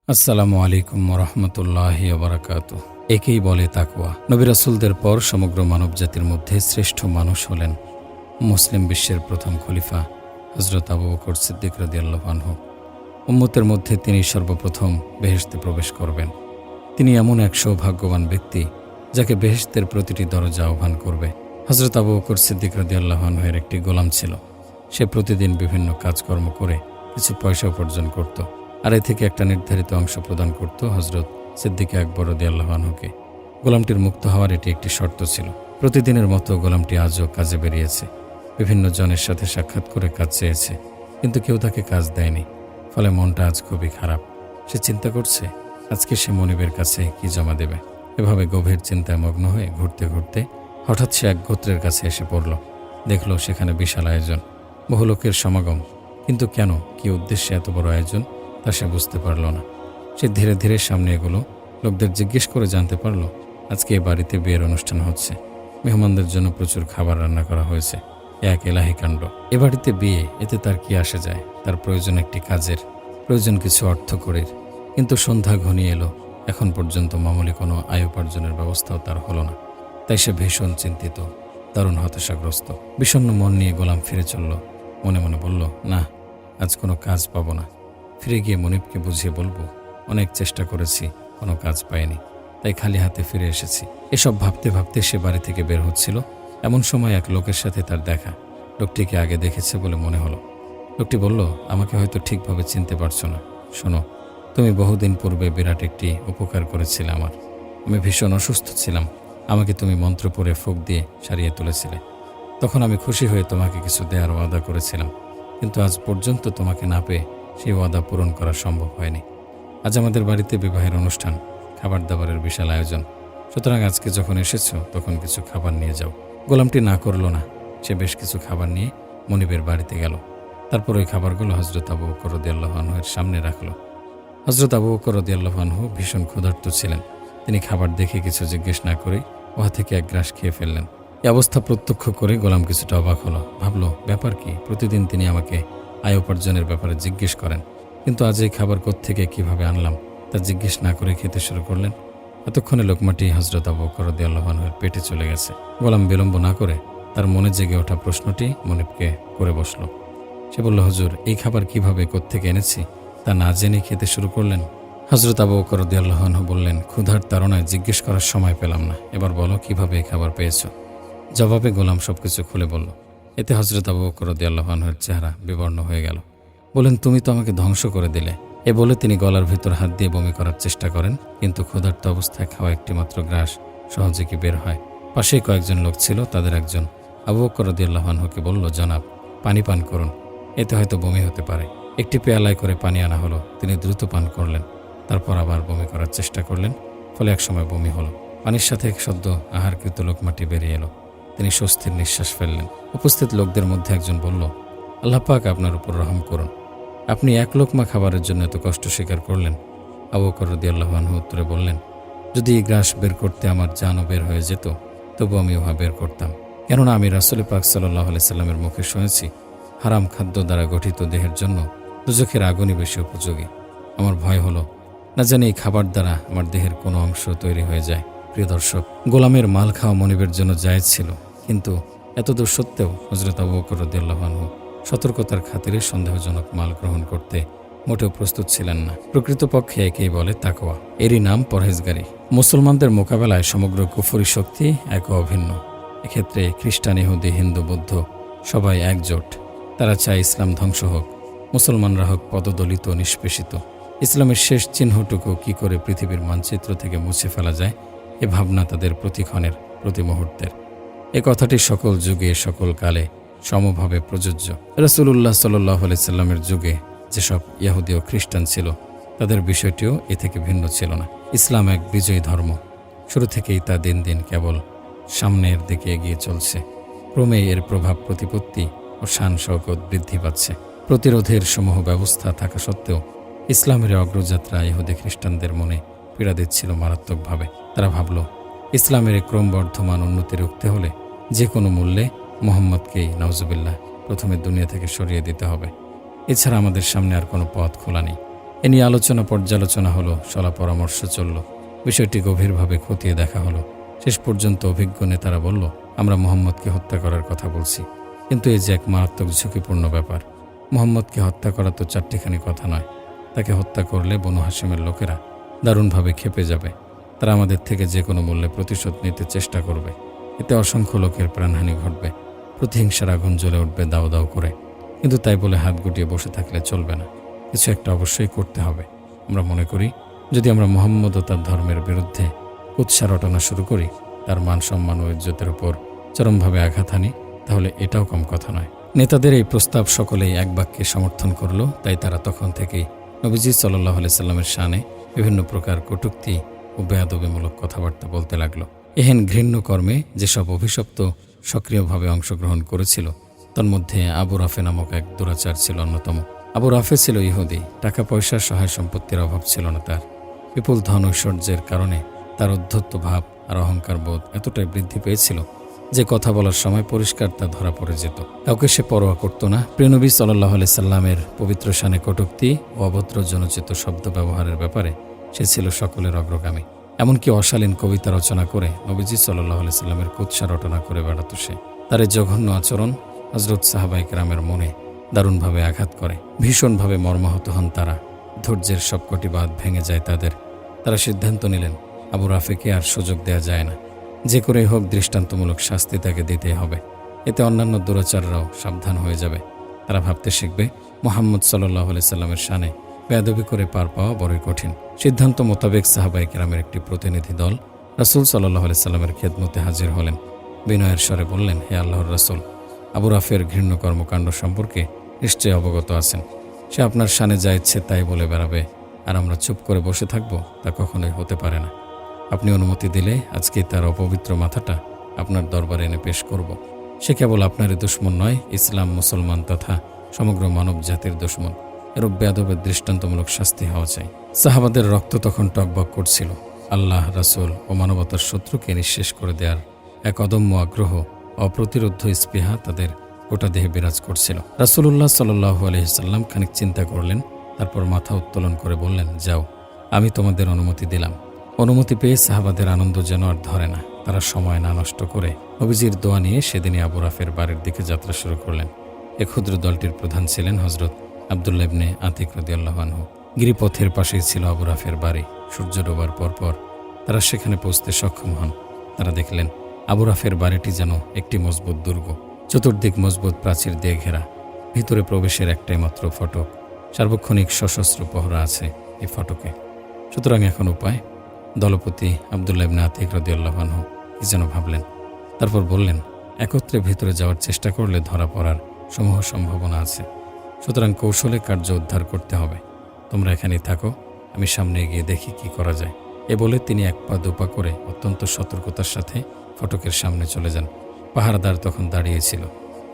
আসসালামু আলাইকুম ওরহমতুল্লাহি ওবারাকাতুহু। একেই বলে তাকওয়া। নবী রাসূলদের পর সমগ্র মানবজাতির মধ্যে শ্রেষ্ঠ মানুষ হলেন মুসলিম বিশ্বের প্রথম খলিফা হযরত আবু বকর সিদ্দিক রাদিয়াল্লাহু আনহু। উম্মতের মধ্যে তিনি সর্বপ্রথম বেহেশতে প্রবেশ করবেন। তিনি এমন এক সৌভাগ্যবান ব্যক্তি যাকে বেহেশতের প্রতিটি দরজা আহ্বান করবে। হযরত আবু বকর সিদ্দিক রাদিয়াল্লাহু আনহু-এর একটি গোলাম ছিল। সে প্রতিদিন বিভিন্ন কাজকর্ম করে কিছু পয়সা উপার্জন করত, আর এ থেকে একটা নির্ধারিত অংশ প্রদান করত হযরত সিদ্দিক আকবর রাদিয়াল্লাহু আনহুকে। গোলামটির মুক্ত হওয়ার এটি একটি শর্ত ছিল। প্রতিদিনের মতো গোলামটি আজও কাজে বেরিয়েছে। বিভিন্ন জনের সাথে সাক্ষাৎ করে কাজ চেয়েছে, কিন্তু কেউ তাকে কাজ দেয়নি। ফলে মনটা আজ খুবই খারাপ। সে চিন্তা করছে আজকে সে মনিবের কাছে কি জমা দেবে। এভাবে গভীর চিন্তায় মগ্ন হয়ে ঘুরতে ঘুরতে হঠাৎ সে এক গোত্রের কাছে এসে পড়ল। দেখল সেখানে বিশাল আয়োজন, বহু লোকের সমাগম, কিন্তু কেন, কি উদ্দেশ্যে এত বড় আয়োজন তা সে বুঝতে পারল না। সে ধীরে ধীরে সামনে এগুলো লোকদের জিজ্ঞেস করে জানতে পারল আজকে এ বাড়িতে বিয়ের অনুষ্ঠান হচ্ছে। মেহমানদের জন্য প্রচুর খাবার রান্না করা হয়েছে। এক এলাহি কাণ্ড। এ বাড়িতে বিয়ে, এতে তার কি আসে যায়? তার প্রয়োজন একটি কাজের, প্রয়োজন কিছু অর্থ কড়ির। কিন্তু সন্ধ্যা ঘনিয়ে এলো, এখন পর্যন্ত মামুলি কোনো আয় উপার্জনের ব্যবস্থাও তার হলো না। তাই সে ভীষণ চিন্তিত, দারুণ হতাশাগ্রস্ত। বিষণ্ণ মন নিয়ে গোলাম ফিরে চলল। মনে মনে বলল, না, আজ কোনো কাজ পাবো না। ফিরে গিয়ে মনিবকে বুঝিয়ে বলবো অনেক চেষ্টা করেছি, কোনো কাজ পাইনি, তাই খালি হাতে ফিরে এসেছি। এসব ভাবতে ভাবতে সে বাড়ি থেকে বের হচ্ছিল। এমন সময় এক লোকের সাথে তার দেখা। লোকটিকে আগে দেখেছে বলে মনে হলো। লোকটি বলল, আমাকে হয়তো ঠিকভাবে চিনতে পারছো না। শোনো, তুমি বহুদিন পূর্বে বিরাট একটি উপকার করেছিলে আমার। আমি ভীষণ অসুস্থ ছিলাম। আমাকে তুমি মন্ত্র পড়ে ফুঁক দিয়ে সারিয়ে তুলেছিলে। তখন আমি খুশি হয়ে তোমাকে কিছু দেওয়ার ওয়াদা করেছিলাম, কিন্তু আজ পর্যন্ত তোমাকে না পেয়ে সেই ওয়াদা পূরণ করা সম্ভব হয়নি। আজ আমাদের বাড়িতে বিবাহের অনুষ্ঠান, খাবার দাবারের বিশাল আয়োজন। সুতরাং আজকে যখন এসেছো তখন কিছু খাবার নিয়ে যাও। গোলামটি না করলো না। সে বেশ কিছু খাবার নিয়ে মনিবের বাড়িতে গেল। তারপর ওই খাবারগুলো হযরত আবু বকর রাদিয়াল্লাহু আনহু-এর সামনে রাখল। হযরত আবু বকর রাদিয়াল্লাহু আনহু ভীষণ ক্ষুধার্ত ছিলেন। তিনি খাবার দেখে কিছু জিজ্ঞেস না করে উহা থেকে এক গ্রাস খেয়ে ফেললেন। এই অবস্থা প্রত্যক্ষ করে গোলাম কিছুটা অবাক হলো। ভাবল, ব্যাপার কি? প্রতিদিন তিনি আমাকে আয় উপার্জনের ব্যাপারে জিজ্ঞেস করেন, কিন্তু আজ এই খাবার কোত্থেকে কিভাবে আনলাম তা জিজ্ঞেস না করে খেতে শুরু করলেন। এতক্ষণে লোকমাটি হযরত আবু বকর রাদিয়াল্লাহু আনহু-এর পেটে চলে গেছে। গোলাম বিলম্ব না করে তার মনে জেগে ওঠা প্রশ্নটি মনিবকে করে বসল। সে বলল, হুজুর, এই খাবার কিভাবে কোত্থেকে এনেছি তা না জেনে খেতে শুরু করলেন। হযরত আবু বকর রাদিয়াল্লাহু আনহু বললেন, ক্ষুধার তাড়নায় জিজ্ঞেস করার সময় পেলাম না। এবার বলো কিভাবে এই খাবার পেয়েছ? জবাবে গোলাম সবকিছু খুলে বলল। এতে হযরত আবু বকর রাদিয়াল্লাহু আনহু-এর চেহারা বিবর্ণ হয়ে গেল। বলেন, তুমি তো আমাকে ধ্বংস করে দিলে। এ বলে তিনি গলার ভিতর হাত দিয়ে বমি করার চেষ্টা করেন, কিন্তু ক্ষুধার্ত অবস্থায় খাওয়া একটি মাত্র গ্রাস সহজে কি বের হয়? পাশেই কয়েকজন লোক ছিল। তাদের একজন আবু বকর রাদিয়াল্লাহু আনহুকে বলল, জনাব, পানি পান করুন, এতে হয়তো বমি হতে পারে। একটি পেয়ালায় করে পানি আনা হলো। তিনি দ্রুত পান করলেন। তারপর আবার বমি করার চেষ্টা করলেন। ফলে একসময় বমি হলো। পানির সাথে এক সদ্য আহারকৃত লোকমাটি বেরিয়ে এলো। তিনি স্বস্তির নিঃশ্বাস ফেললেন। উপস্থিত লোকদের মধ্যে একজন বলল, আল্লাহ পাক আপনার উপর রহম করুন। আপনি এক লোকমা খাবারের জন্য এত কষ্ট স্বীকার করলেন। আবু বকর রাদিয়াল্লাহু আনহু উত্তরে বললেন, যদি এই গ্রাস বের করতে আমার জানও বের হয়ে যেত, তবু আমি উহা বের করতাম। কেননা আমি রাসূল পাক সাল্লাল্লাহু আলাইহি সাল্লামের মুখে শুনেছি, হারাম খাদ্য দ্বারা গঠিত দেহের জন্য দুজখের আগুনই বেশি উপযোগী। আমার ভয় হলো না জানি এই খাবার দ্বারা আমার দেহের কোনো অংশ তৈরি হয়ে যায়। প্রিয় দর্শক, গোলামের মাল খাওয়া মনিবের জন্য জায়েজ ছিল, কিন্তু এতদূর সত্ত্বেও হযরত আবু বকর রাদিয়াল্লাহু আনহু সতর্কতার খাতিরে সন্দেহজনক মাল গ্রহণ করতে মোটেও প্রস্তুত ছিলেন না। প্রকৃতপক্ষে একেই বলে তাকওয়া। এরই নাম পরহেজগারি। মুসলমানদের মোকাবেলায় সমগ্র কুফরি শক্তি এক অভিন্ন। এক্ষেত্রে খ্রিস্টান, ইহুদি, হিন্দু, বৌদ্ধ সবাই একজোট। তারা চায় ইসলাম ধ্বংস হোক, মুসলমানরা হোক পদদলিত, নিষ্পেষিত। ইসলামের শেষ চিহ্নটুকু কি করে পৃথিবীর মানচিত্র থেকে মুছে ফেলা যায়, এ ভাবনা তাদের প্রতিক্ষণের, প্রতি মুহূর্তের। এ কথাটি সকল যুগে, সকল কালে সমভাবে প্রযোজ্য। রাসূলুল্লাহ সাল্লাল্লাহু আলাইহি সাল্লামের যুগে যেসব ইহুদি ও খ্রিস্টান ছিল, তাদের বিষয়টিও এ থেকে ভিন্ন ছিল না। ইসলাম এক বিজয়ী ধর্ম। শুরু থেকেই তা দিন দিন কেবল সামনের দিকে এগিয়ে চলছে। ক্রমেই এর প্রভাব প্রতিপত্তি ও শান শওকত বৃদ্ধি পাচ্ছে। প্রতিরোধের সমূহ ব্যবস্থা থাকা সত্ত্বেও ইসলামের অগ্রযাত্রা ইহুদি খ্রিস্টানদের মনে পীড়া দিচ্ছিল মারাত্মকভাবে। তারা ভাবল, ইসলামের ক্রমবর্ধমান উন্নতি রুখতে হলে যে কোনো মূল্যে মুহাম্মদকেই নাউজুবিল্লাহ প্রথমে দুনিয়া থেকে সরিয়ে দিতে হবে। এছাড়া আমাদের সামনে আর কোনো পথ খোলা নেই। এ নিয়ে আলোচনা পর্যালোচনা হলো, সলা পরামর্শ চলল, বিষয়টি গভীরভাবে খতিয়ে দেখা হলো। শেষ পর্যন্ত অভিজ্ঞ নেতারা বলল, আমরা মোহাম্মদকে হত্যা করার কথা বলছি, কিন্তু এই যে এক মারাত্মক ঝুঁকিপূর্ণ ব্যাপার। মোহাম্মদকে হত্যা করা তো চারটিখানি কথা নয়। তাকে হত্যা করলে বনু হাশিমের লোকেরা দারুণভাবে ক্ষেপে যাবে। তারা আমাদের থেকে যে কোনো মূল্যে প্রতিশোধ নিতে চেষ্টা করবে। এতে অসংখ্য লোকের প্রাণহানি ঘটবে, প্রতিহিংসার আগুন জ্বলে উঠবে দাও দাও করে। কিন্তু তাই বলে হাত গুটিয়ে বসে থাকলে চলবে না, কিছু একটা অবশ্যই করতে হবে। আমরা মনে করি, যদি আমরা মোহাম্মদ ও তার ধর্মের বিরুদ্ধে কুৎসা রটনা শুরু করি, তার মান সম্মান ও ইজ্জতের উপর চরমভাবে আঘাত হানি, তাহলে এটাও কম কথা নয়। নেতাদের এই প্রস্তাব সকলেই এক বাক্যে সমর্থন করল। তাই তারা তখন থেকেই নবীজি সাল্লাল্লাহু আলাইহি সাল্লামের শানে বিভিন্ন প্রকার কটূক্তি ও বেয়াদবিমূলক কথাবার্তা বলতে লাগলো। এহেন ঘৃণ্য কর্মে যেসব অভিশপ্ত সক্রিয়ভাবে অংশগ্রহণ করেছিল, তন্মধ্যে আবু রাফে নামক এক দুরাচার ছিল অন্যতম। আবু রাফে ছিল ইহুদি, টাকা পয়সার সহায় সম্পত্তির অভাব ছিল না তার। বিপুল ধন ঐশ্বর্যের কারণে তার অধ্যত্ত ভাব আর অহংকার বোধ এতটাই বৃদ্ধি পেয়েছিল যে কথা বলার সময় পরিষ্কার তা ধরা পড়ে যেত। কাউকে সে পরোয়া করত না। প্রিয়নবী সাল্লাল্লাহু আলাইহি সাল্লামের পবিত্র শানে কটূক্তি ও অভদ্র জনচিত শব্দ ব্যবহারের ব্যাপারে সে ছিল সকলের অগ্রগামী। এমনকি অশালীন কবিতা রচনা করে নবীজি সাল্লাল্লাহু আলাইহি সাল্লামের কুৎসা রটনা করে বেড়াত সে। তার এই জঘন্য আচরণ হযরত সাহাবায়ে কেরামের মনে দারুণভাবে আঘাত করে। ভীষণভাবে মর্মাহত হন তারা। ধৈর্যের সবকটি বাঁধ ভেঙে যায় তাদের। তারা সিদ্ধান্ত নিলেন, আবু রাফেকে আর সুযোগ দেয়া যায় না। যে করেই হোক দৃষ্টান্তমূলক শাস্তি তাকে দিতে হবে। এতে অন্যান্য দুরাচাররাও সাবধান হয়ে যাবে। তারা ভাবতে শিখবে, মুহাম্মদ সাল্লাল্লাহু আলাইহি সাল্লামের শানে বেয়াদবি করে পার পাওয়া বড়ই কঠিন। সিদ্ধান্ত মোতাবেক সাহাবায়ে কেরামের একটি প্রতিনিধি দল রাসূল সাল্লাল্লাহু আলাইহি সাল্লামের খেদমতে হাজির হলেন। বিনয়ের স্বরে বললেন, হে আল্লাহর রাসূল, আবু রাফের ঘৃণ্য কর্মকাণ্ড সম্পর্কে নিশ্চয়ই অবগত আছেন। সে আপনার শানে যা ইচ্ছে তাই বলে বেড়াবে, আর আমরা চুপ করে বসে থাকব, তা কখনোই হতে পারে না। আপনি অনুমতি দিলে আজকে তার অপবিত্র মাথাটা আপনার দরবারে এনে পেশ করব। সে কেবল আপনারই দুশমন নয়, ইসলাম, মুসলমান তথা সমগ্র মানব জাতির দুশমন। এরূপ বেয়াদবের দৃষ্টান্তমূলক শাস্তি হওয়া চাই। সাহাবাদের রক্ত তখন টকবক করছিল। আল্লাহ, রাসূল ও মানবতার শত্রুকে নিঃশেষ করে দেওয়ার এক অদম্য আগ্রহ, অপ্রতিরোধ্য স্পৃহা তাদের গোটা দেহে বিরাজ করছিল। রাসূলুল্লাহ সাল্লাল্লাহু আলাইহি সাল্লাম খানিক চিন্তা করলেন, তারপর মাথা উত্তোলন করে বললেন, যাও, আমি তোমাদের অনুমতি দিলাম। অনুমতি পেয়ে সাহাবাদের আনন্দ যেন আর ধরে না। তারা সময় না নষ্ট করে নবীজির দোয়া নিয়ে সেদিনই আবু রাফের বাড়ির দিকে যাত্রা শুরু করলেন। এ ক্ষুদ্র দলটির প্রধান ছিলেন হযরত আব্দুল্লাহ ইবনে আতিক রাদিয়াল্লাহু আনহু। গিরিপথের পাশেই ছিল আবু রাফের বাড়ি। সূর্য ডোবার পরপর তারা সেখানে পৌঁছতে সক্ষম হন। তারা দেখলেন আবু রাফের বাড়িটি যেন একটি মজবুত দুর্গ। চতুর্দিক মজবুত প্রাচীর দিয়ে ঘেরা। ভিতরে প্রবেশের একটাই মাত্র ফটক। সার্বক্ষণিক সশস্ত্র পহরা আছে এই ফটকে। সুতরাং এখন উপায়। দলপতি আব্দুল্লাহ ইবনে আতিক রাদিয়াল্লাহু আনহু কি যেন ভাবলেন। তারপর বললেন, একত্রে ভিতরে যাওয়ার চেষ্টা করলে ধরা পড়ার সমূহ সম্ভাবনা আছে। সুতরাং কৌশলে কার্য উদ্ধার করতে হবে। তোমরা এখানেই থাকো, আমি সামনে এগিয়ে দেখি কি করা যায়। এ বলে তিনি এক পা দুপা করে অত্যন্ত সতর্কতার সাথে ফটকের সামনে চলে যান। পাহারাদার তখন দাঁড়িয়েছিল।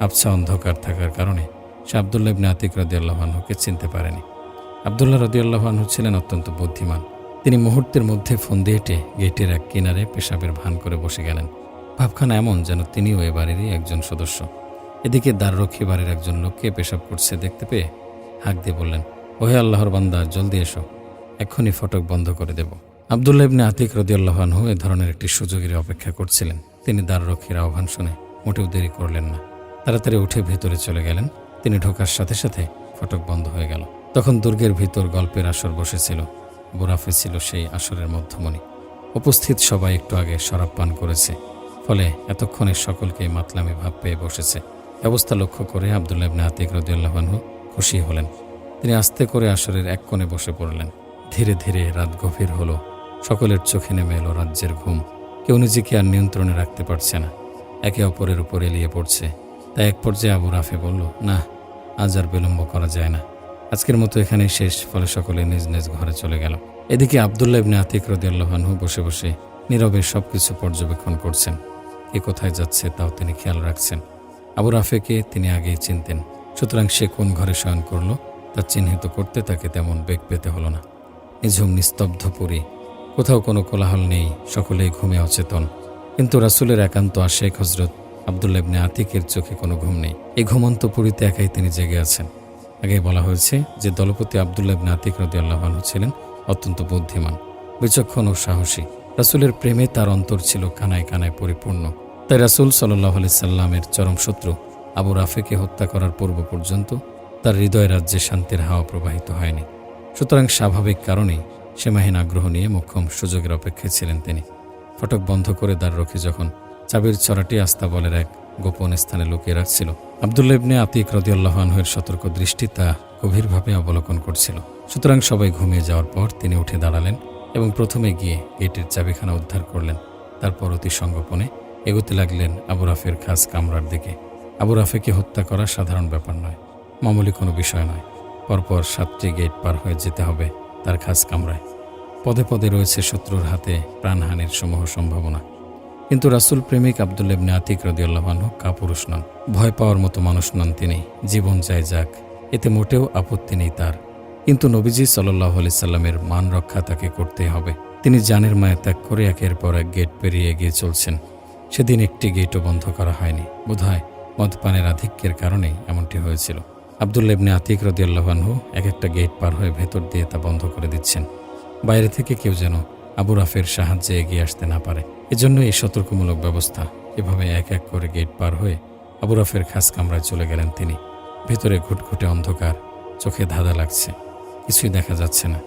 আবছা অন্ধকার থাকার কারণে সে আব্দুল্লাহ ইবনে আতিক রাদিয়াল্লাহু আনহুকে চিনতে পারেনি। আব্দুল্লাহ রাদিয়াল্লাহু আনহু ছিলেন অত্যন্ত বুদ্ধিমান। তিনি মুহূর্তের মধ্যে ফন্দি হেঁটে গেটের এক কিনারে পেশাবের ভান করে বসে গেলেন। ভাবখানা এমন যেন তিনিও এ বাড়িরই একজন সদস্য। এদিকে দ্বাররক্ষী বাড়ির একজন লোককে পেশাব করছে দেখতে পেয়ে হাঁক দিয়ে বললেন, ওহে আল্লাহর বান্দা, জলদি এসো, এক্ষুনি ফটক বন্ধ করে দেব। আব্দুল্লাহ ইবনে আতিক রাদিয়াল্লাহু আনহু এ ধরনের একটি সুযোগের অপেক্ষা করছিলেন। তিনি দ্বাররক্ষীর আহ্বান শুনে মোটেও দেরি করলেন না। তাড়াতাড়ি উঠে ভেতরে চলে গেলেন। তিনি ঢোকার সাথে সাথে ফটক বন্ধ হয়ে গেল। তখন দুর্গের ভিতর গল্পের আসর বসেছিল। আবু রাফে ছিল সেই আসরের মধ্যমণি। উপস্থিত সবাই একটু আগে শরাব পান করেছে, ফলে এতক্ষণে সকলকেই মাতলামি ভাব পেয়ে বসেছে। অবস্থা লক্ষ্য করে আব্দুল্লাহ ইবনে আতিক রাদিয়াল্লাহু আনহু খুশি হলেন। তিনি আস্তে করে আসরের এক কোণে বসে পড়লেন। ধীরে ধীরে রাত গভীর হলো। সকলের চোখে নেমে এলো রাজ্যের ঘুম। কেউ নিজেকে আর নিয়ন্ত্রণে রাখতে পারছে না, একে অপরের উপর এলিয়ে পড়ছে। তাই এক পর্যায়ে আবু রাফে বলল, না, আজ আর বিলম্ব করা যায় না, আজকের মতো এখানেই শেষ। ফলে সকলে নিজ নিজ ঘরে চলে গেল। এদিকে আব্দুল্লাহ ইবনে আতিক রাদিয়াল্লাহু আনহু বসে বসে নীরবে সবকিছু পর্যবেক্ষণ করছেন। কে কোথায় যাচ্ছে তাও তিনি খেয়াল রাখছেন। আবু রাফেকে তিনি আগেই চিনতেন, সুতরাং সে কোন ঘরে শয়ন করল তা চিহ্নিত করতে তাকে তেমন বেগ পেতে হলো না। নিঝুম নিস্তব্ধ পুরী, কোথাও কোনো কোলাহল নেই, সকলেই ঘুমে অচেতন। কিন্তু রাসূলের একান্ত আশেক হযরত আব্দুল্লাহ ইবনে আতিকের চোখে কোনো ঘুম নেই। এই ঘুমন্ত পুরীতে একাই তিনি জেগে আছেন। আগেই বলা হয়েছে যে দলপতি আব্দুল্লাহ ইবনে আতিক রাদিয়াল্লাহু আনহু ছিলেন অত্যন্ত বুদ্ধিমান, বিচক্ষণ ও সাহসী। রাসূলের প্রেমে তার অন্তর ছিল কানায় কানায় পরিপূর্ণ। তাই রাসূল সাল্লাল্লাহু আলাইহি সাল্লামের চরম শত্রু আবু রাফেকে হত্যা করার পূর্ব পর্যন্ত তার হৃদয় রাজ্যে শান্তির হাওয়া প্রবাহিত হয়নি। সুতরাং স্বাভাবিক কারণেই সীমাহীন আগ্রহ নিয়ে মোক্ষম সুযোগের অপেক্ষায় ছিলেন তিনি। ফটক বন্ধ করে দ্বাররক্ষী যখন চাবির ছড়াটি আস্তাবলের এক গোপন স্থানে লুকিয়ে রাখছিল, আব্দুল্লাহ ইবনে আতিক রাদিয়াল্লাহু আনহুর সতর্ক দৃষ্টি তা গভীরভাবে অবলোকন করছিল। সুতরাং সবাই ঘুমিয়ে যাওয়ার পর তিনি উঠে দাঁড়ালেন এবং প্রথমে গিয়ে গেটের চাবিখানা উদ্ধার করলেন। তারপর অতি সঙ্গোপনে এগোতে লাগলেন আবু রাফের খাস কামরার দিকে। আবু রাফেকে হত্যা করা সাধারণ ব্যাপার নয়, মামুলি কোনো বিষয় নয়। পরপর 7টি গেট পার হয়ে যেতে হবে তার খাস কামরায়। পদে পদে রয়েছে শত্রুর হাতে প্রাণহানির সমূহ সম্ভাবনা। কিন্তু রাসূল প্রেমিক আব্দুল্লাহ ইবনে আতিক রাদিয়াল্লাহু আনহু কাপুরুষ নন, ভয় পাওয়ার মতো মানুষ নন তিনি। জীবন যায় যাক, এতে মোটেও আপত্তি নেই তার। কিন্তু নবীজি সাল্লাল্লাহু আলাইহি সাল্লামের মান রক্ষা তাকে করতেই হবে। তিনি জানের মায়া ত্যাগ করে একের পর এক গেট পেরিয়ে এগিয়ে চলছেন। সেদিন একটি গেটও বন্ধ করা হয়নি। বোধহয় মদপানের আধিক্যের কারণেই এমনটি হয়েছিল। আব্দুল্লাহ ইবনে আতিক রাদিয়াল্লাহু আনহু এক একটা গেট পার হয়ে ভেতর দিয়ে তা বন্ধ করে দিচ্ছেন, বাইরে থেকে কেউ যেন আবু রাফের সাহায্যে এগিয়ে আসতে না পারে। এজন্য এই সতর্কমূলক ব্যবস্থা। এভাবে এক এক করে গেট পার হয়ে আবু রাফের খাস কামরায় চলে গেলেন তিনি। ভেতরে ঘুটঘুটে অন্ধকার, চোখে ধাঁধা লাগছে, কিছুই দেখা যাচ্ছে না।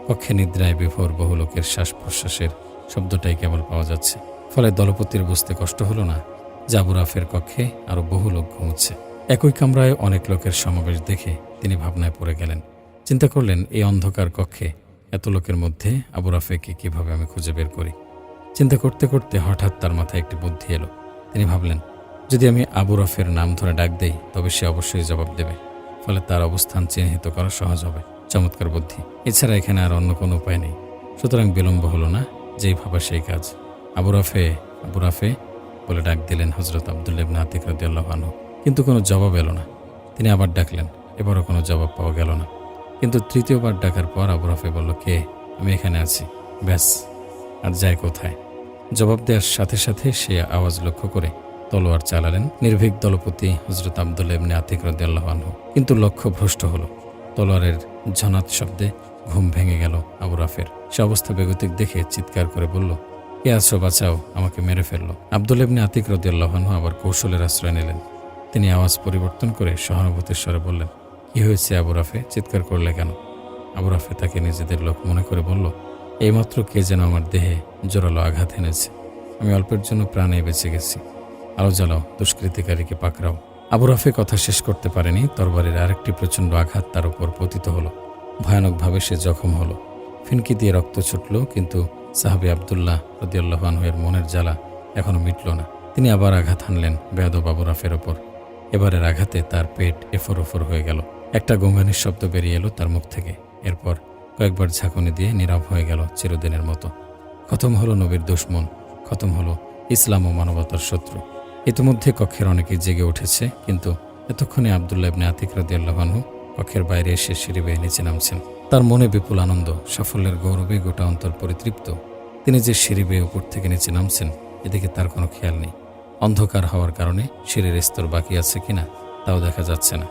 কক্ষে নিদ্রায় বিভোর বহু লোকের শ্বাস প্রশ্বাসের শব্দটাই কেবল পাওয়া যাচ্ছে। ফলে দলপতির বুঝতে কষ্ট হলো না যে আবু রাফের কক্ষে আরও বহু লোক ঘুমুচ্ছে। একই কামরায় অনেক লোকের সমাবেশ দেখে তিনি ভাবনায় পড়ে গেলেন। চিন্তা করলেন, এই অন্ধকার কক্ষে এত লোকের মধ্যে আবু রাফেকে কীভাবে আমি খুঁজে বের করি। চিন্তা করতে করতে হঠাৎ তার মাথায় একটি বুদ্ধি এলো। তিনি ভাবলেন, যদি আমি আবু রাফের নাম ধরে ডাক দেই তবে সে অবশ্যই জবাব দেবে। ফলে তার অবস্থান চিহ্নিত করা সহজ হবে। চমৎকার বুদ্ধি, এছাড়া এখানে আর অন্য কোনো উপায় নেই। সুতরাং বিলম্ব হলো না, যেই ভাবা সেই কাজ। আবু রাফে, আবু রাফে বলে ডাক দিলেন হযরত আব্দুল্লাহ ইবনে আতিক রাদিয়াল্লাহু আনহু। কিন্তু কোনো জবাব এলো না। তিনি আবার ডাকলেন, এবারও কোনো জবাব পাওয়া গেল না। কিন্তু তৃতীয়বার ডাকার পর আবু রাফে বলল, কে? আমি এখানে আছি। ব্যাস, আর যায় কোথায়? জবাব দেওয়ার সাথে সাথে সে আওয়াজ লক্ষ্য করে তলোয়ার চালালেন নির্ভীক দলপতি হযরত আব্দুল্লাহ ইবনে আতিক রাদিয়াল্লাহু আনহু। কিন্তু লক্ষ্য ভ্রষ্ট হলো। তলোয়ারের ঝনাত শব্দে ঘুম ভেঙে গেল আবু রাফের। সে অবস্থা বেগতিক দেখে চিৎকার করে বলল, কে আছো? বাঁচাও, আমাকে মেরে ফেললো। আব্দুল্লাহ ইবনে আতিক রাদিয়াল্লাহু আনহু আবার কৌশলের আশ্রয় নিলেন। তিনি আওয়াজ পরিবর্তন করে সহানুভূতির স্বরে বললেন, কি হয়েছে আবু রাফে? চিৎকার করলে কেন? আবু রাফে তাকে নিজেদের লোক মনে করে বলল, এইমাত্র কে যেন আমার দেহে জোরালো আঘাত এনেছে। আমি অল্পের জন্য প্রাণে বেঁচে গেছি। আলো জ্বালাও, দুষ্কৃতিকারীকে পাকড়াও। আবু রাফে কথা শেষ করতে পারেনি। তরবারির আরেকটি প্রচণ্ড আঘাত তার উপর পতিত হলো। ভয়ানকভাবে সে জখম হলো। ফিনকি দিয়ে রক্ত ছুটল। কিন্তু সাহাবী আব্দুল্লাহ রাদিয়াল্লাহু আনহু এর মনের জ্বালা এখনো মিটল না। তিনি আবার আঘাত হানলেন বেয়াদব আবু রাফের ওপর। এবারের আঘাতে তার পেট এফর ওফর হয়ে গেল। একটা গঙ্গানির শব্দ বেরিয়ে এলো তার মুখ থেকে। এরপর কয়েকবার ঝাঁকুনি দিয়ে নীরব হয়ে গেল চিরদিনের মতো। খতম হলো নবীর দুশমন, খতম হলো ইসলাম ও মানবতার শত্রু। ইতিমধ্যে কক্ষের অনেকেই জেগে উঠেছে। কিন্তু এতক্ষণে আব্দুল্লাহ ইবনে আতিক রাদিয়াল্লাহু আনহু কক্ষের বাইরে এসে সিঁড়ি বেয়ে নিচে নামছেন। তার মনে বিপুল আনন্দ, সাফল্যের গৌরবে গোটা অন্তর পরিতৃপ্ত। তিনি যে সিঁড়ি বেয়ে উপর থেকে নিচে নামছেন এদিকে তার কোনো খেয়াল নেই। অন্ধকার হওয়ার কারণে সিঁড়ির স্তর বাকি আছে কিনা তাও দেখা যাচ্ছে না।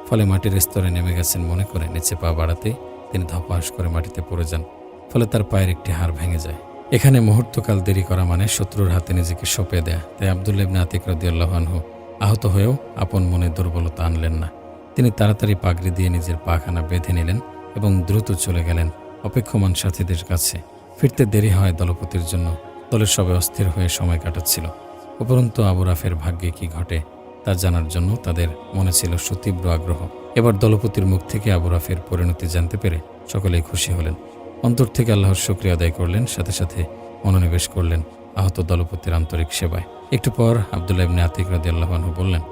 ফলে মাটির স্তরে নেমে গেছেন মনে করে নিচে পা বাড়াতেই তিনি ধপাস করে মাটিতে পড়ে যান। ফলে তার পায়ের একটি হাড় ভেঙে যায়। এখানে মুহূর্তকাল দেরি করা মানে শত্রুর হাতে নিজেকে সঁপে দেয়া। তাই আব্দুল্লাহ ইবনে আতিক রাদিয়াল্লাহু আনহু আহত হয়েও আপন মনে দুর্বলতা আনলেন না। তিনি তাড়াতাড়ি পাগড়ি দিয়ে নিজের পাখানা বেঁধে নিলেন এবং দ্রুত চলে গেলেন অপেক্ষমান সাথীদের কাছে। ফিরতে দেরি হয় দলপতির জন্য। দলের সবাই অস্থির হয়ে সময় কাটাচ্ছিল। উপরন্তু আবু রাফের ভাগ্যে কি ঘটে তা জানার জন্য তাদের মনে ছিল সুতীব্র আগ্রহ। এবার দলপতির মুখ থেকে আবু রাফের পরিণতি জানতে পেরে সকলেই খুশি হলেন। অন্তর থেকে আল্লাহর শুকরিয়া আদায় করলেন, সাথে সাথে মনোনিবেশ করলেন আহত দলপতির আন্তরিক সেবায়। একটু পর আব্দুল্লাহ ইবনে আতিক রাদিয়াল্লাহু আনহু বললেন,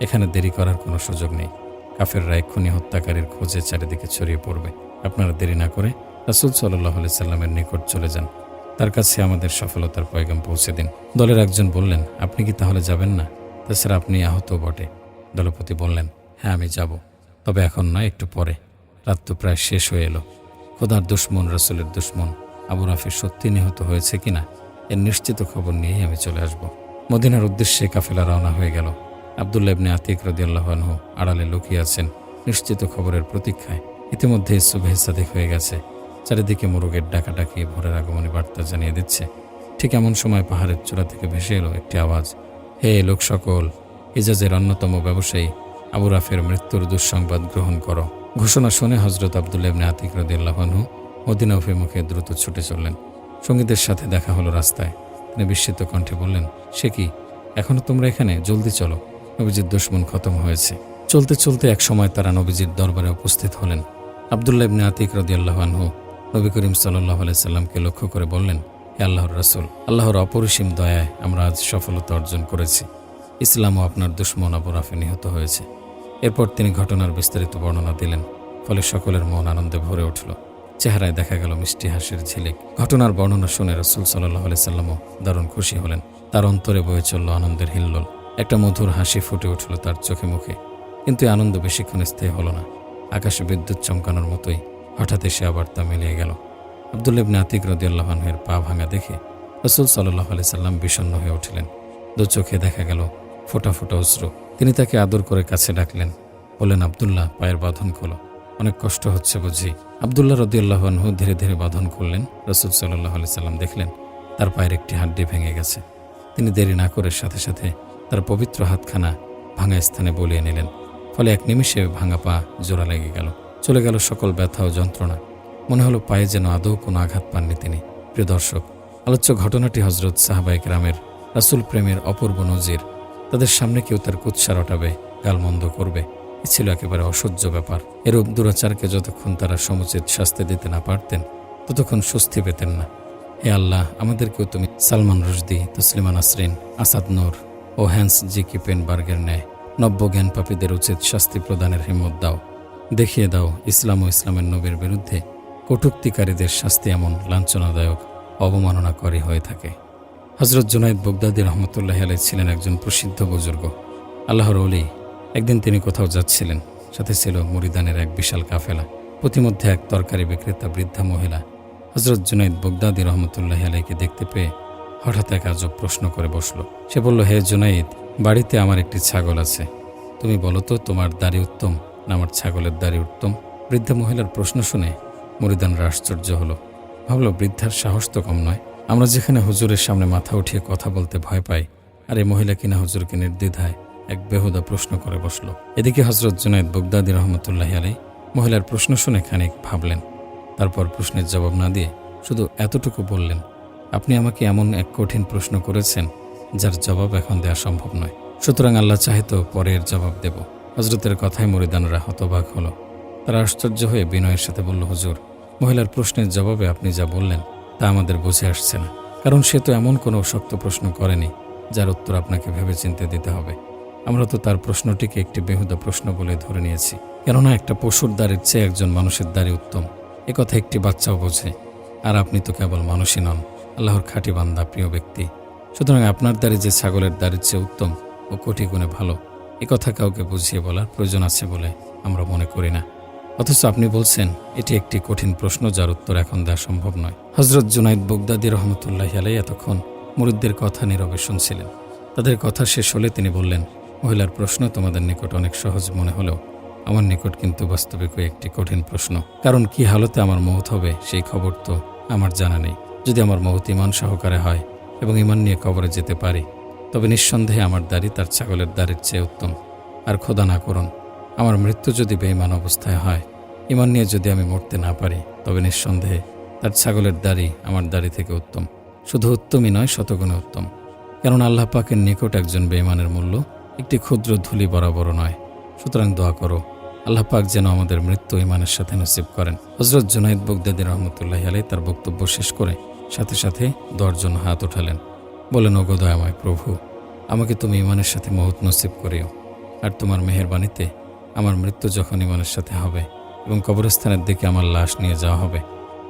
এখানে দেরি করার কোনো সুযোগ নেই। কাফেররা এক্ষুনি হত্যাকারীর খোঁজে চারিদিকে ছড়িয়ে পড়বে। আপনারা দেরি না করে রাসূল সাল্লাল্লাহু আলাইহি সাল্লামের নিকট চলে যান। তার কাছে আমাদের সফলতার পয়গাম পৌঁছে দিন। দলের একজন বললেন, আপনি কি তাহলে যাবেন না? তাছাড়া আপনি আহত বটে। দলপতি বললেন, হ্যাঁ আমি যাব, তবে এখন নয়, একটু পরে। রাত তো প্রায় শেষ হয়ে এলো। খোদার দুশমন, রাসূলের দুশমন আবু রাফি সত্যি নিহত হয়েছে কিনা এর নিশ্চিত খবর নিয়েই আমি চলে আসব। মদিনার উদ্দেশ্যে কাফেলা রওনা হয়ে গেল। আব্দুল্লাহ ইবনে আতিক রাদিয়াল্লাহু আনহু আড়ালে লুকিয়ে আছেন। নিশ্চিত খবরের প্রতীক্ষায়। ইতিমধ্যেই সুবহে সাদিক হয়ে গেছে। চারিদিকে মোরগের ডাকাডাকি ভোরের আগমনী বার্তা জানিয়ে দিচ্ছে। ঠিক এমন সময় পাহাড়ের চূড়া থেকে ভেসে এলো একটি আওয়াজ, হে লোক সকল, হিজাজের অন্যতম ব্যবসায়ী আবু রাফের মৃত্যুর দুঃসংবাদ গ্রহণ করো। ঘোষণা শুনে হযরত আব্দুল্লাহ ইবনে আতিক রাদিয়াল্লাহু আনহু মদিনা অভিমুখে দ্রুত ছুটে চললেন। সঙ্গীদের সাথে দেখা হলো রাস্তায়। তিনি বিস্মিত কণ্ঠে বললেন, সে কি, এখনো তোমরা এখানে? জলদি চলো, নবীজির দুশমন খতম হয়েছে। চলতে চলতে এক সময় তারা নবীজির দরবারে উপস্থিত হলেন। আব্দুল্লাহ ইবনে আতিক রাদিয়াল্লাহু আনহু নবী করিম সাল্লাল্লাহু আলাইহি সাল্লামকে লক্ষ্য করে বললেন, হে আল্লাহর রাসূল, আল্লাহর অপরিসীম দয়ায় আমরা আজ সফলতা অর্জন করেছি। ইসলাম ও আপনার দুশমন আবু রাফে নিহত হয়েছে। এরপর তিনি ঘটনার বিস্তারিত বর্ণনা দিলেন। ফলে সকলের মন আনন্দে ভরে উঠল। চেহারায় দেখা গেল মিষ্টি হাসির ঝিলিক। ঘটনার বর্ণনা শুনে রাসূল সাল্লাল্লাহু আলাইহি সাল্লামও দারুণ খুশি হলেন। তার অন্তরে বয়ে চলল আনন্দের হিল্লোল। একটা মধুর হাসি ফুটে উঠল তার চোখে মুখে। কিন্তু এই আনন্দ বেশিক্ষণ স্থায়ী হলো না। আকাশে বিদ্যুৎ চমকানোর মতোই হঠাৎ এসে আবার তা মিলিয়ে গেল। আব্দুল্লাহ ইবনে আতিক রাদিয়াল্লাহু আনহুর পা ভাঙা দেখে রাসূল সাল্লাল্লাহু আলাইহি সাল্লাম বিষণ্ণ হয়ে উঠলেন। দু চোখে দেখা গেল ফোঁটা ফোঁটা অশ্রু। তিনি তাকে আদর করে কাছে ডাকলেন, বললেন, আব্দুল্লাহ, পায়ের বাঁধন খোলো, অনেক কষ্ট হচ্ছে বুঝি। আব্দুল্লাহ রাদিয়াল্লাহু আনহু ধীরে ধীরে বাঁধন খুললেন। রাসূল সাল্লাল্লাহু আলাইহি সাল্লাম দেখলেন তার পায়ের একটি হাড্ডি ভেঙে গেছে। তিনি দেরি না করে সাথে সাথে তার পবিত্র হাতখানা ভাঙা স্থানে বলিয়ে নিলেন। ফলে এক নিমিষে ভাঙা পা জোড়া লেগে গেল। চলে গেল সকল ব্যথা ও যন্ত্রণা। মনে হলো পায়ে যেন আদৌ কোনো আঘাত পাননি তিনি। প্রিয় দর্শক, আলোচ্য ঘটনাটি হযরত সাহাবায়ে কেরামের রাসূল প্রেমের অপূর্ব নজির। তাদের সামনে কেউ তার কুৎসা রটাবে, গালমন্দ করবে, এ ছিল একেবারে অসহ্য ব্যাপার। এরূপ দুরাচারকে যতক্ষণ তারা সমুচিত শাস্তি দিতে না পারতেন ততক্ষণ স্বস্তি পেতেন না। হে আল্লাহ, আমাদেরকেও তুমি সালমান রুশদি, তসলিমা নাসরিন, আসাদ নূর ও হ্যান্স জি কিপেনবার্গের ন্যায় নব্য জ্ঞান পাপীদের উচিত শাস্তি প্রদানের হিম্মত দাও। দেখিয়ে দাও ইসলাম ও ইসলামের নবীর বিরুদ্ধে কটূক্তিকারীদের শাস্তি এমন লাঞ্ছনাদায়ক, অবমাননাকারী হয়ে থাকে। হযরত জুনায়েদ বাগদাদী রহমতুল্লাহি আলাইহি ছিলেন একজন প্রসিদ্ধ বুজুর্গ, আল্লাহর ওলি। একদিন তিনি কোথাও যাচ্ছিলেন। সাথে ছিল মুরিদানের এক বিশাল কাফেলা। প্রতিমধ্যে এক তরকারি বিক্রেতা বৃদ্ধা মহিলা হযরত জুনায়েদ বাগদাদী রহমতুল্লাহি আলাইহিকে দেখতে পেয়ে হঠাৎ এক আজব প্রশ্ন করে বসল। সে বলল, হে জুনায়েদ, বাড়িতে আমার একটি ছাগল আছে। তুমি বলো তো, তোমার দাড়ি উত্তম না আমার ছাগলের দাড়ি উত্তম? বৃদ্ধা মহিলার প্রশ্ন শুনে মুরিদানরা আশ্চর্য হলো। ভাবল, বৃদ্ধার সাহস তো কম নয়। আমরা যেখানে হুজুরের সামনে মাথা উঠিয়ে কথা বলতে ভয় পাই, আর এই মহিলা কিনা হুজুরকে নির্দ্বিধায় এক বেহুদা প্রশ্ন করে বসল। এদিকে হযরত জুনায়েদ বাগদাদী রহমতুল্লাহি আলাইহি মহিলার প্রশ্ন শুনে খানিক ভাবলেন। তারপর প্রশ্নের জবাব না দিয়ে শুধু এতটুকু বললেন, আপনি আমাকে এমন এক কঠিন প্রশ্ন করেছেন যার জবাব এখন দেওয়া সম্ভব নয়। সুতরাং আল্লাহ চাহে তো পরে এর জবাব দেব। হযরতের কথায় মুরিদানরা হতবাক হলো। তারা আশ্চর্য হয়ে বিনয়ের সাথে বলল, হুজুর, মহিলার প্রশ্নের জবাবে আপনি যা বললেন তা আমাদের বুঝে আসছে না। কারণ সে তো এমন কোনো শক্ত প্রশ্ন করেনি যার উত্তর আপনাকে ভেবেচিন্তে দিতে হবে। আমরা তো তার প্রশ্নটিকে একটি বেহুদা প্রশ্ন বলে ধরে নিয়েছি। কেননা একটা পশুর দাড়ির চেয়ে একজন মানুষের দাড়ি উত্তম, একথা একটি বাচ্চাও বোঝে। আর আপনি তো কেবল মানুষই নন, আল্লাহর খাঁটি বান্দা, প্রিয় ব্যক্তি। সুতরাং আপনার দাড়ি যে ছাগলের দাড়ির চেয়ে উত্তম ও কোটি গুণে ভালো, একথা কাউকে বুঝিয়ে বলার প্রয়োজন আছে বলে আমরা মনে করি না। অথচ আপনি বলছেন এটি একটি কঠিন প্রশ্ন যার উত্তর এখন দেওয়া সম্ভব নয়। হযরত জুনায়েদ বাগদাদী রহমতুল্লাহি আলাইহি এতক্ষণ মুরিদদের কথা নীরবে শুনছিলেন। তাদের কথা শেষ হলে তিনি বললেন, মহিলার প্রশ্ন তোমাদের নিকট অনেক সহজ মনে হলেও আমার নিকট কিন্তু বাস্তবিকই একটি কঠিন প্রশ্ন। কারণ কি হালতে আমার মওত হবে সেই খবর তো আমার জানা নেই। যদি আমার মওত ঈমান সহকারে হয় এবং ঈমান নিয়ে কবরে যেতে পারি, তবে নিঃসন্দেহে আমার দাড়ি তার ছাগলের দাড়ির চেয়ে উত্তম। আর খোদা না করুন, আমার মৃত্যু যদি বেঈমান অবস্থায় হয়, ঈমান নিয়ে যদি আমি মরতে না পারি, তবে নিঃসন্দেহে তার ছাগলের দাড়ি আমার দাড়ি থেকে উত্তম। শুধু উত্তমই নয়, শতগুণে উত্তম। কারণ আল্লাহ পাকের নিকট একজন বেঈমানের মূল্য একটি ক্ষুদ্র ধূলি বরাবর নয়। সুতরাং দোয়া করো আল্লাহ পাক যেন আমাদের মৃত্যু ঈমানের সাথে নসিব করেন। হযরত জুনায়েদ বাগদাদী রহমতুল্লাহি আলাইহি তার বক্তব্য শেষ করে সাথে সাথে দোয়ার জন্য হাত উঠালেন। বলেন, ওগো দয়াময় প্রভু, আমাকে তুমি ঈমানের সাথে মওত নসিব করিও। আর তোমার মেহেরবানিতে আমার মৃত্যু যখন ঈমানের সাথে হবে এবং কবরস্থানের দিকে আমার লাশ নিয়ে যাওয়া হবে,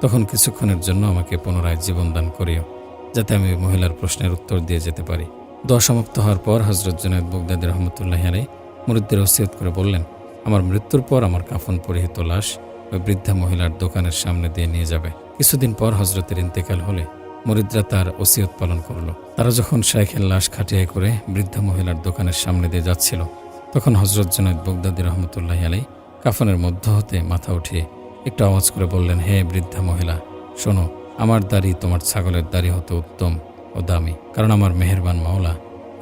তখন কিছুক্ষণের জন্য আমাকে পুনরায় জীবন দান করিও, যাতে আমি ওই মহিলার প্রশ্নের উত্তর দিয়ে যেতে পারি। দোয়া সমাপ্ত হওয়ার পর হযরত জুনায়েদ বাগদাদী রহমতুল্লাহি আলাইহি মুরিদদের ওসিয়ত করে বললেন, আমার মৃত্যুর পর আমার কাফন পরিহিত লাশ ওই বৃদ্ধা মহিলার দোকানের সামনে দিয়ে নিয়ে যাবে। কিছুদিন পর হযরতের ইন্তেকাল হলে মুরিদরা তার ওসিয়ত পালন করল। তারা যখন শাইখের লাশ খাটিয়ায় করে বৃদ্ধা মহিলার দোকানের সামনে দিয়ে যাচ্ছিল, তখন হযরত জুনায়েদ বাগদাদী রহমতুল্লাহি আলাইহি কাফনের মধ্য হতে মাথা উঠিয়ে একটু আওয়াজ করে বললেন, হে বৃদ্ধা মহিলা, শোনো, আমার দাড়ি তোমার ছাগলের দাড়ি হতে উত্তম ও দামি, কারণ আমার মেহেরবান মাওলা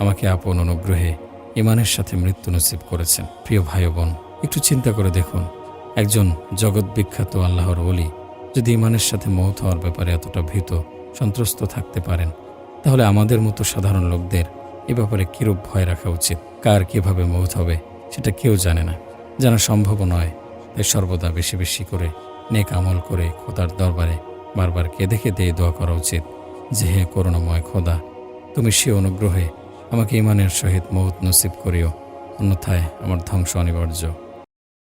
আমাকে আপন অনুগ্রহে ইমানের সাথে মৃত্যু নসিব করেছেন। প্রিয় ভাই ও বোন, একটু চিন্তা করে দেখুন, একজন জগৎ বিখ্যাত আল্লাহর ওলি যদি ইমানের সাথে মওত হওয়ার ব্যাপারে এতটা ভীত সন্ত্রস্ত থাকতে পারেন, তাহলে আমাদের মতো সাধারণ লোকদের এ ব্যাপারে কিরূপ ভয় রাখা উচিত? কার কিভাবে মওত হবে সেটা কেউ জানে না, জানা সম্ভব নয়। তাই সর্বদা বেশি বেশি করে নেক আমল করে খোদার দরবারে বারবার কেঁদে কেঁদে দোয়া করা উচিত যে, হে করুণাময় খোদা, তুমি সে অনুগ্রহে আমাকে ইমানের সহিত মওত নসিব করিও, অন্যথায় আমার ধ্বংস অনিবার্য।